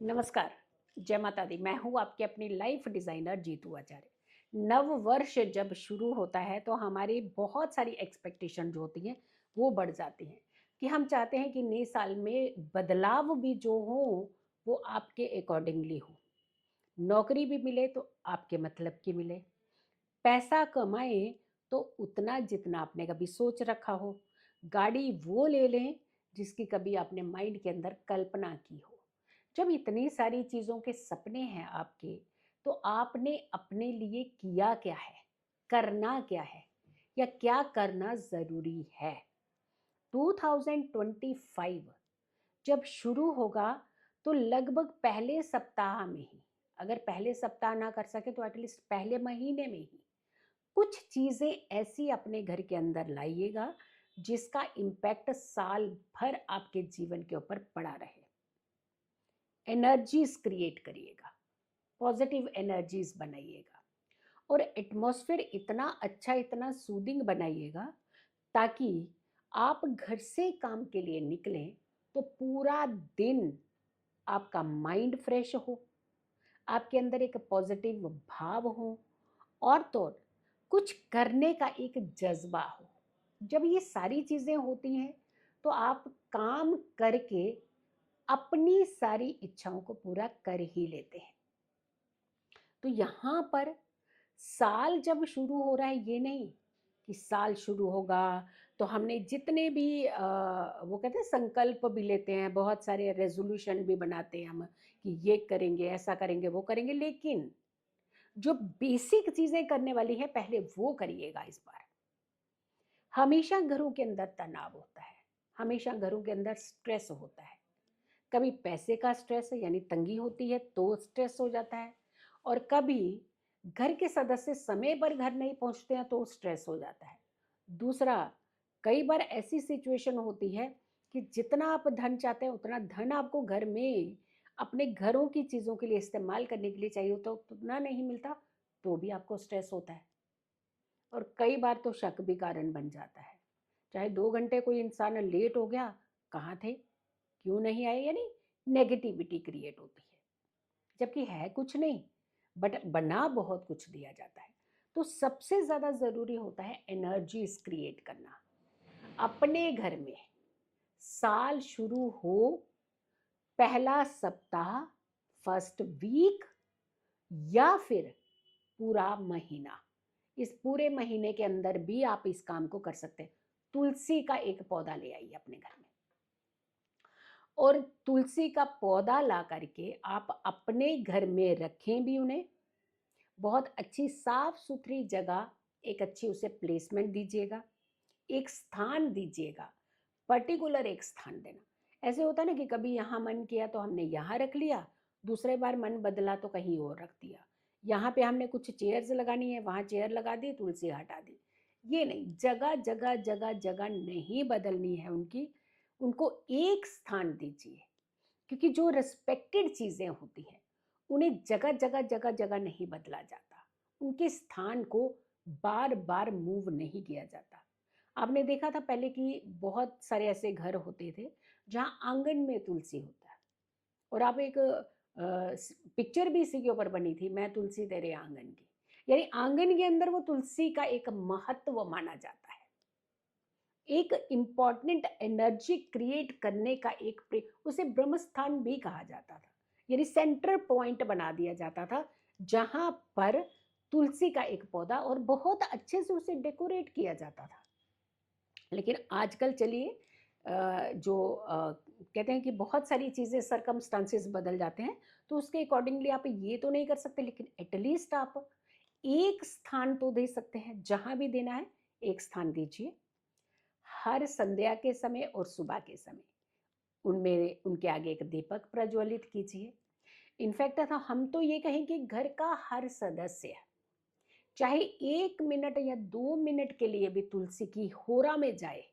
नमस्कार। जय माता दी। मैं हूँ आपकी अपनी लाइफ डिज़ाइनर जीतू आचार्य। नव वर्ष जब शुरू होता है तो हमारी बहुत सारी एक्सपेक्टेशन जो होती हैं वो बढ़ जाती हैं कि हम चाहते हैं कि नए साल में बदलाव भी जो हो वो आपके अकॉर्डिंगली हो। नौकरी भी मिले तो आपके मतलब की मिले। पैसा कमाएं तो उतना जितना आपने कभी सोच रखा हो। गाड़ी वो ले लें जिसकी कभी आपने माइंड के अंदर कल्पना की हो। जब इतनी सारी चीज़ों के सपने हैं आपके, तो आपने अपने लिए किया क्या है, करना क्या है, या क्या करना ज़रूरी है। 2025 जब शुरू होगा तो लगभग पहले सप्ताह में ही, अगर पहले सप्ताह ना कर सके तो एटलीस्ट पहले महीने में ही कुछ चीज़ें ऐसी अपने घर के अंदर लाइएगा जिसका इम्पैक्ट साल भर आपके जीवन के ऊपर पड़ा रहे। एनर्जीज क्रिएट करिएगा, पॉजिटिव एनर्जीज बनाइएगा और एटमॉस्फेयर इतना अच्छा, इतना सूदिंग बनाइएगा ताकि आप घर से काम के लिए निकलें तो पूरा दिन आपका माइंड फ्रेश हो, आपके अंदर एक पॉजिटिव भाव हो और तो और कुछ करने का एक जज्बा हो। जब ये सारी चीज़ें होती हैं तो आप काम करके अपनी सारी इच्छाओं को पूरा कर ही लेते हैं। तो यहाँ पर साल जब शुरू हो रहा है, ये नहीं कि साल शुरू होगा तो हमने जितने भी वो कहते हैं संकल्प भी लेते हैं, बहुत सारे रेजोल्यूशन भी बनाते हैं हम कि ये करेंगे, ऐसा करेंगे, वो करेंगे, लेकिन जो बेसिक चीजें करने वाली है पहले वो करिएगा इस बार। हमेशा घरों के अंदर तनाव होता है, हमेशा घरों के अंदर स्ट्रेस होता है। कभी पैसे का स्ट्रेस यानी तंगी होती है तो स्ट्रेस हो जाता है, और कभी घर के सदस्य समय पर घर नहीं पहुंचते हैं तो स्ट्रेस हो जाता है। दूसरा, कई बार ऐसी सिचुएशन होती है कि जितना आप धन चाहते हैं उतना धन आपको घर में अपने घरों की चीज़ों के लिए इस्तेमाल करने के लिए चाहिए होता है, उतना नहीं मिलता तो भी आपको स्ट्रेस होता है। और कई बार तो शक भी कारण बन जाता है। चाहे 2 घंटे कोई इंसान लेट हो गया, कहाँ थे, क्यों नहीं आए, यानी नेगेटिविटी क्रिएट होती है, जबकि है कुछ नहीं, बट बना बहुत कुछ दिया जाता है। तो सबसे ज़्यादा ज़रूरी होता है एनर्जीज क्रिएट करना अपने घर में। साल शुरू हो, पहला सप्ताह, फर्स्ट वीक, या फिर पूरा महीना, इस पूरे महीने के अंदर भी आप इस काम को कर सकते हैं। तुलसी का एक पौधा ले आइए अपने घर में, और तुलसी का पौधा ला करके आप अपने घर में रखें भी उन्हें। बहुत अच्छी साफ सुथरी जगह, एक अच्छी उसे प्लेसमेंट दीजिएगा, एक स्थान दीजिएगा, पर्टिकुलर एक स्थान देना। ऐसे होता है ना कि कभी यहाँ मन किया तो हमने यहाँ रख लिया, दूसरे बार मन बदला तो कहीं और रख दिया। यहाँ पे हमने कुछ चेयर्स लगानी है, वहाँ चेयर लगा दी, तुलसी हटा दी। ये नहीं, जगह जगह जगह जगह नहीं बदलनी है उनकी, उनको एक स्थान दीजिए। क्योंकि जो रिस्पेक्टेड चीज़ें होती हैं उन्हें जगह जगह जगह जगह नहीं बदला जाता, उनके स्थान को बार बार मूव नहीं किया जाता। आपने देखा था पहले कि बहुत सारे ऐसे घर होते थे जहाँ आंगन में तुलसी होता है, और आप एक पिक्चर भी इसी के ऊपर बनी थी, मैं तुलसी तेरे आंगन की, यानी आंगन के अंदर वो तुलसी का एक महत्व माना जाता है। एक इम्पॉर्टेंट एनर्जी क्रिएट करने का उसे ब्रह्म स्थान भी कहा जाता था, यानी सेंटर पॉइंट बना दिया जाता था जहां पर तुलसी का एक पौधा, और बहुत अच्छे से उसे डेकोरेट किया जाता था। लेकिन आजकल चलिए जो कहते हैं कि बहुत सारी चीज़ें सरकमस्टांसेस बदल जाते हैं, तो उसके अकॉर्डिंगली आप ये तो नहीं कर सकते, लेकिन एटलीस्ट आप एक स्थान तो दे सकते हैं। जहां भी देना है एक स्थान दीजिए, हर संध्या के समय और सुबह के समय उनमें उनके आगे एक दीपक प्रज्वलित कीजिए। इनफैक्ट था हम तो ये कहें कि घर का हर सदस्य चाहे 1 मिनट या 2 मिनट के लिए भी तुलसी की होरा में जाए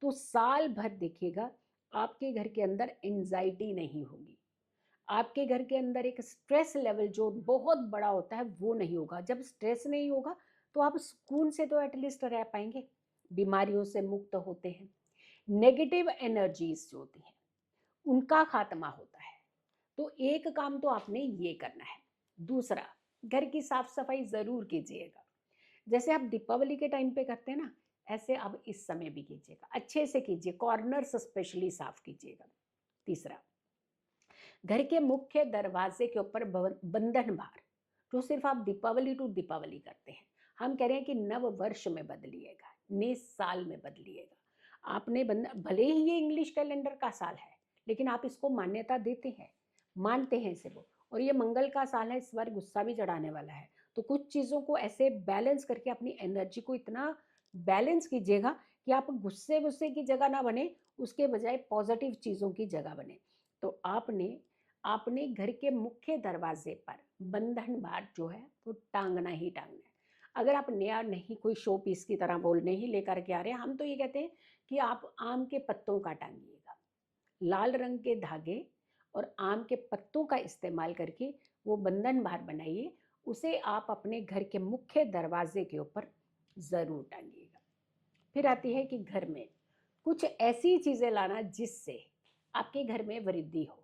तो साल भर देखिएगा आपके घर के अंदर एंजाइटी नहीं होगी, आपके घर के अंदर एक स्ट्रेस लेवल जो बहुत बड़ा होता है वो नहीं होगा। जब स्ट्रेस नहीं होगा तो आप सुकून से तो एटलीस्ट रह पाएंगे, बीमारियों से मुक्त होते हैं। नेगेटिव एनर्जीज जो होती हैं उनका खात्मा होता है। तो एक काम तो आपने ये करना है। दूसरा, घर की साफ सफाई जरूर कीजिएगा। जैसे आप दीपावली के टाइम पे करते हैं ना, ऐसे आप इस समय भी कीजिएगा, अच्छे से कीजिए, कॉर्नर्स स्पेशली साफ कीजिएगा। तीसरा, घर के मुख्य दरवाजे के ऊपर बंधन बार, जो सिर्फ आप दीपावली टू दीपावली करते हैं, हम कह रहे हैं कि नव वर्ष में बदलिएगा, नए साल में बदलिएगा। आपने भले ही ये इंग्लिश कैलेंडर का साल है, लेकिन आप इसको मान्यता देते हैं, मानते हैं इसे वो, और ये मंगल का साल है, इस बार गुस्सा भी चढ़ाने वाला है। तो कुछ चीज़ों को ऐसे बैलेंस करके अपनी एनर्जी को इतना बैलेंस कीजिएगा कि आप गुस्से गुस्से की जगह ना बने, उसके बजाय पॉजिटिव चीज़ों की जगह बने। तो आपने आपने घर के मुख्य दरवाजे पर बंधन बार जो है वो टांगना ही टांगना है। अगर आप नया नहीं, कोई शो पीस की तरह बोलने ही लेकर के आ रहे हैं, हम तो ये कहते हैं कि आप आम के पत्तों का टांगिएगा, लाल रंग के धागे और आम के पत्तों का इस्तेमाल करके वो बंधन बार बनाइए, उसे आप अपने घर के मुख्य दरवाजे के ऊपर ज़रूर टांगिएगा। फिर आती है कि घर में कुछ ऐसी चीज़ें लाना जिससे आपके घर में वृद्धि हो।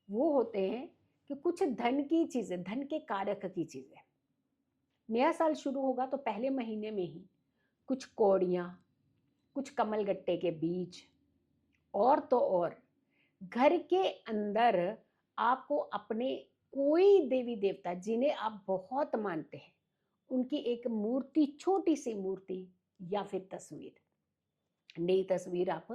वो होते हैं कि कुछ धन की चीज़ें, धन के कारक की चीज़ें। नया साल शुरू होगा तो पहले महीने में ही कुछ कौड़ियाँ, कुछ कमलगट्टे के बीज, और तो और घर के अंदर आपको अपने कोई देवी देवता जिन्हें आप बहुत मानते हैं, उनकी एक मूर्ति, छोटी सी मूर्ति या फिर तस्वीर, नई तस्वीर आप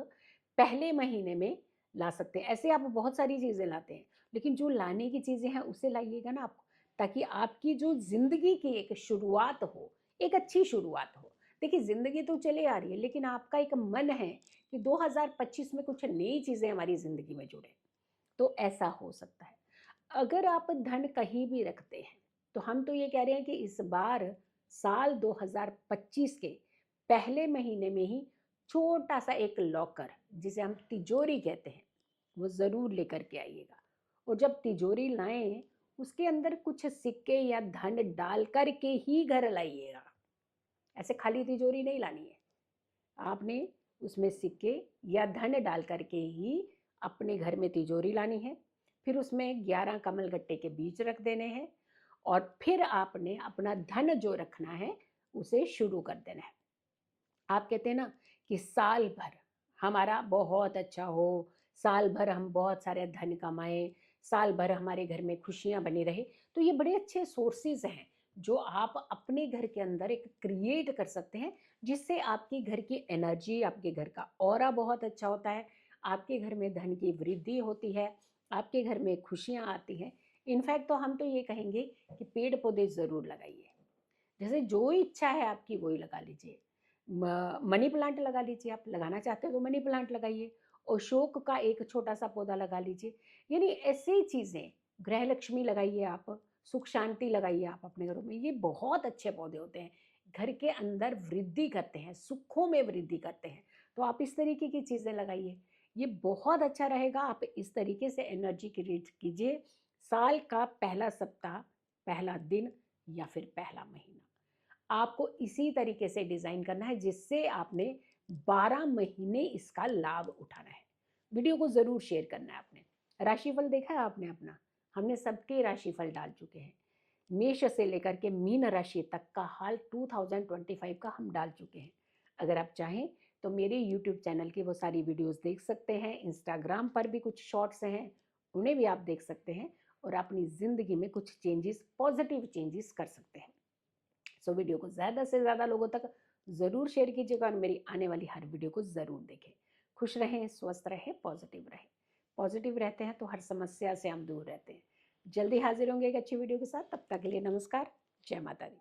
पहले महीने में ला सकते हैं। ऐसे आप बहुत सारी चीज़ें लाते हैं, लेकिन जो लाने की चीज़ें हैं उसे लाइएगा ना आप, ताकि आपकी जो ज़िंदगी की एक शुरुआत हो, एक अच्छी शुरुआत हो। देखिए, ज़िंदगी तो चले आ रही है, लेकिन आपका एक मन है कि 2025 में कुछ नई चीज़ें हमारी ज़िंदगी में जुड़े, तो ऐसा हो सकता है। अगर आप धन कहीं भी रखते हैं, तो हम तो ये कह रहे हैं कि इस बार साल 2025 के पहले महीने में ही छोटा सा एक लॉकर, जिसे हम तिजोरी कहते हैं, वो ज़रूर लेकर के आइएगा। और जब तिजोरी लाएं, उसके अंदर कुछ सिक्के या धन डाल कर के ही घर लाइएगा। ऐसे खाली तिजोरी नहीं लानी है, आपने उसमें सिक्के या धन डाल करके ही अपने घर में तिजोरी लानी है। फिर उसमें 11 कमलगट्टे के बीज रख देने हैं, और फिर आपने अपना धन जो रखना है उसे शुरू कर देना है। आप कहते हैं ना कि साल भर हमारा बहुत अच्छा हो, साल भर हम बहुत सारे धन कमाएं, साल भर हमारे घर में खुशियां बनी रहे, तो ये बड़े अच्छे सोर्सेज हैं जो आप अपने घर के अंदर एक क्रिएट कर सकते हैं, जिससे आपके घर की एनर्जी, आपके घर का ऑरा बहुत अच्छा होता है, आपके घर में धन की वृद्धि होती है, आपके घर में खुशियां आती हैं। इनफैक्ट तो हम तो ये कहेंगे कि पेड़ पौधे ज़रूर लगाइए, जैसे जो इच्छा है आपकी वही लगा लीजिए। मनी प्लांट लगा लीजिए, आप लगाना चाहते हो तो मनी प्लांट लगाइए, अशोक का एक छोटा सा पौधा लगा लीजिए। यानी ऐसी चीज़ें, गृह लक्ष्मी लगाइए आप, सुख शांति लगाइए आप अपने घरों में, ये बहुत अच्छे पौधे होते हैं, घर के अंदर वृद्धि करते हैं, सुखों में वृद्धि करते हैं। तो आप इस तरीके की चीज़ें लगाइए, ये बहुत अच्छा रहेगा। आप इस तरीके से एनर्जी क्रिएट कीजिए, साल का पहला सप्ताह, पहला दिन या फिर पहला महीना आपको इसी तरीके से डिज़ाइन करना है, जिससे आपने 12 महीने इसका लाभ उठाना है। वीडियो को ज़रूर शेयर करना है आपने। राशिफल देखा है आपने अपना? हमने सबके राशिफल डाल चुके हैं। मेष से लेकर के मीन राशि तक का हाल 2025 का हम डाल चुके हैं। अगर आप चाहें तो मेरे यूट्यूब चैनल की वो सारी वीडियोस देख सकते हैं। इंस्टाग्राम पर भी कुछ शॉर्ट्स हैं, उन्हें भी आप देख सकते हैं, और अपनी ज़िंदगी में कुछ चेंजेस, पॉजिटिव चेंजेस कर सकते हैं। सो वीडियो को ज़्यादा से ज़्यादा लोगों तक ज़रूर शेयर कीजिएगा, और मेरी आने वाली हर वीडियो को ज़रूर देखें। खुश रहें, स्वस्थ रहें, पॉजिटिव रहें। पॉजिटिव रहते हैं तो हर समस्या से हम दूर रहते हैं। जल्दी हाजिर होंगे एक अच्छी वीडियो के साथ, तब तक के लिए नमस्कार, जय माता दी।